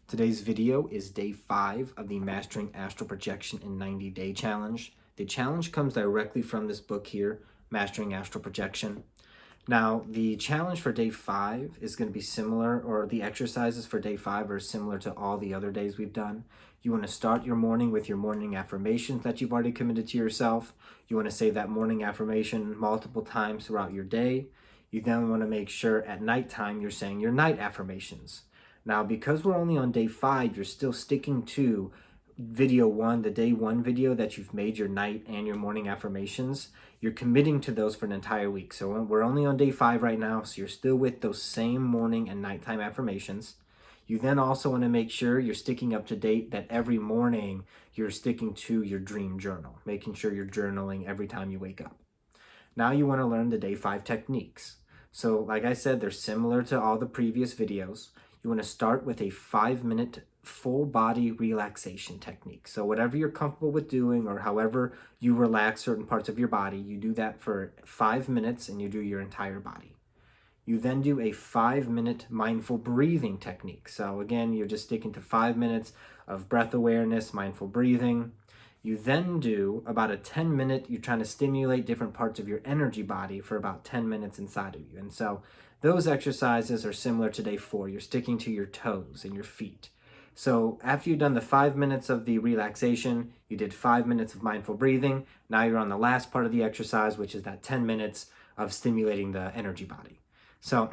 Today's video is day 5 of the Mastering Astral Projection in 90 Day Challenge. The challenge comes directly from this book here, Mastering Astral Projection. Now, the challenge for day 5 is going to be similar, or the exercises for day 5 are similar to all the other days we've done. You want to start your morning with your morning affirmations that you've already committed to yourself. You want to say that morning affirmation multiple times throughout your day. You then want to make sure at nighttime you're saying your night affirmations. Now, because we're only on day 5, you're still sticking to video 1, the day 1 video that you've made your night and your morning affirmations. You're committing to those for an entire week. So we're only on day 5 right now, so you're still with those same morning and nighttime affirmations. You then also want to make sure you're sticking up to date, that every morning you're sticking to your dream journal, making sure you're journaling every time you wake up. Now you want to learn the day 5 techniques. So like I said, they're similar to all the previous videos. You want to start with a 5-minute full body relaxation technique. So whatever you're comfortable with doing, or however you relax certain parts of your body, you do that for 5 minutes and you do your entire body. You then do a 5-minute mindful breathing technique. So again, you're just sticking to 5 minutes of breath awareness, mindful breathing. You then do about a 10-minute, you're trying to stimulate different parts of your energy body for about 10 minutes inside of you. And so those exercises are similar to day 4. You're sticking to your toes and your feet. So after you've done the 5 minutes of the relaxation, you did 5 minutes of mindful breathing. Now you're on the last part of the exercise, which is that 10 minutes of stimulating the energy body. So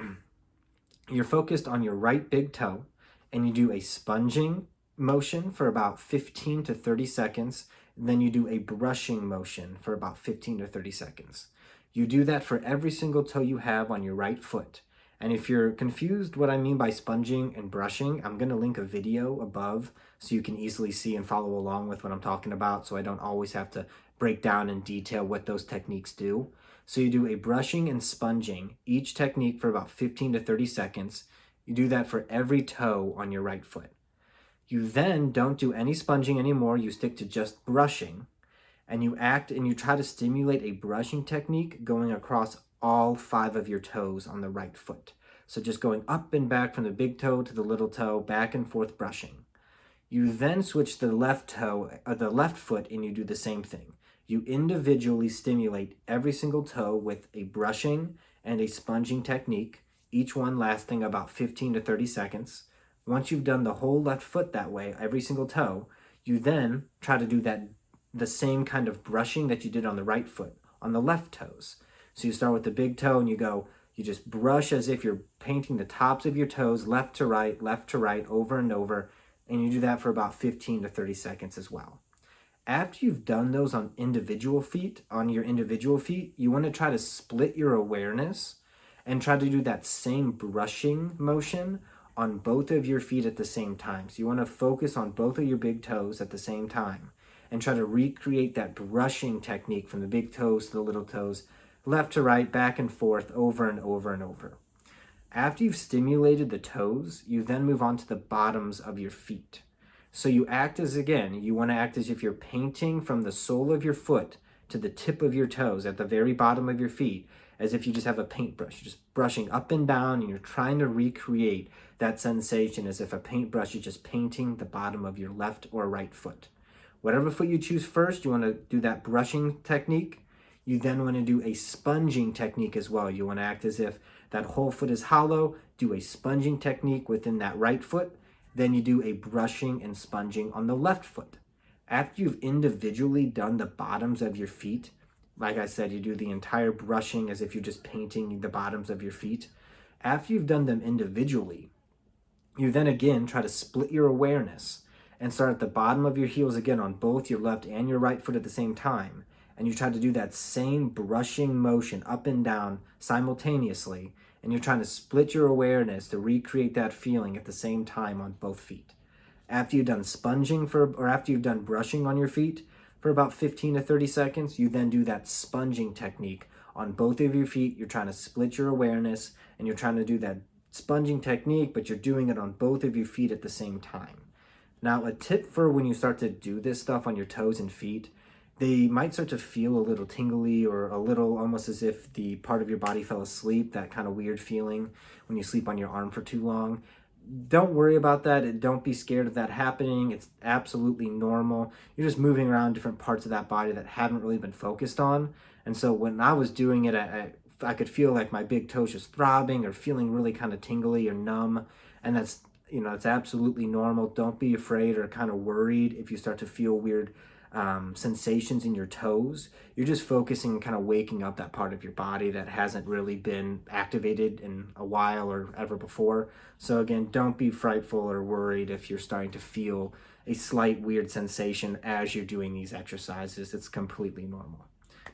you're focused on your right big toe, and you do a sponging motion for about 15 to 30 seconds. And then you do a brushing motion for about 15 to 30 seconds. You do that for every single toe you have on your right foot. And if you're confused what I mean by sponging and brushing, I'm going to link a video above so you can easily see and follow along with what I'm talking about, so I don't always have to break down in detail what those techniques do. So you do a brushing and sponging, each technique for about 15 to 30 seconds. You do that for every toe on your right foot. You then don't do any sponging anymore. You stick to just brushing. And you try to stimulate a brushing technique going across all 5 of your toes on the right foot. So just going up and back from the big toe to the little toe, back and forth brushing. You then switch to the left foot, and you do the same thing. You individually stimulate every single toe with a brushing and a sponging technique, each one lasting about 15 to 30 seconds. Once you've done the whole left foot that way, every single toe, you then try to do the same kind of brushing that you did on the right foot, on the left toes. So you start with the big toe and you just brush as if you're painting the tops of your toes left to right, over and over. And you do that for about 15 to 30 seconds as well. After you've done those on your individual feet, you want to try to split your awareness and try to do that same brushing motion on both of your feet at the same time. So you want to focus on both of your big toes at the same time and try to recreate that brushing technique from the big toes to the little toes, left to right, back and forth, over and over and over. After you've stimulated the toes, you then move on to the bottoms of your feet. So you want to act as if you're painting from the sole of your foot to the tip of your toes at the very bottom of your feet, as if you just have a paintbrush. You're just brushing up and down, and you're trying to recreate that sensation as if a paintbrush is just painting the bottom of your left or right foot. Whatever foot you choose first, you want to do that brushing technique. You then want to do a sponging technique as well. You want to act as if that whole foot is hollow, do a sponging technique within that right foot. Then you do a brushing and sponging on the left foot. After you've individually done the bottoms of your feet, like I said, you do the entire brushing as if you're just painting the bottoms of your feet. After you've done them individually, you then again try to split your awareness and start at the bottom of your heels again on both your left and your right foot at the same time. And you try to do that same brushing motion up and down simultaneously. And you're trying to split your awareness to recreate that feeling at the same time on both feet. After you've done after you've done brushing on your feet for about 15 to 30 seconds, you then do that sponging technique on both of your feet. You're trying to split your awareness, and you're trying to do that sponging technique, but you're doing it on both of your feet at the same time. Now, a tip for when you start to do this stuff on your toes and feet, they might start to feel a little tingly or a little almost as if the part of your body fell asleep, that kind of weird feeling when you sleep on your arm for too long. don't worry about that, and don't be scared of that happening. It's absolutely normal. You're just moving around different parts of that body that haven't really been focused on. And so when I was doing it, I could feel like my big toes just throbbing or feeling really kind of tingly or numb. And that's, it's absolutely normal. Don't be afraid or kind of worried if you start to feel weird sensations in your toes. You're just focusing and kind of waking up that part of your body that hasn't really been activated in a while or ever before. So again, don't be frightful or worried if you're starting to feel a slight weird sensation as you're doing these exercises. It's completely normal.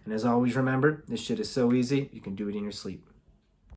And as always, remember, this shit is so easy, you can do it in your sleep.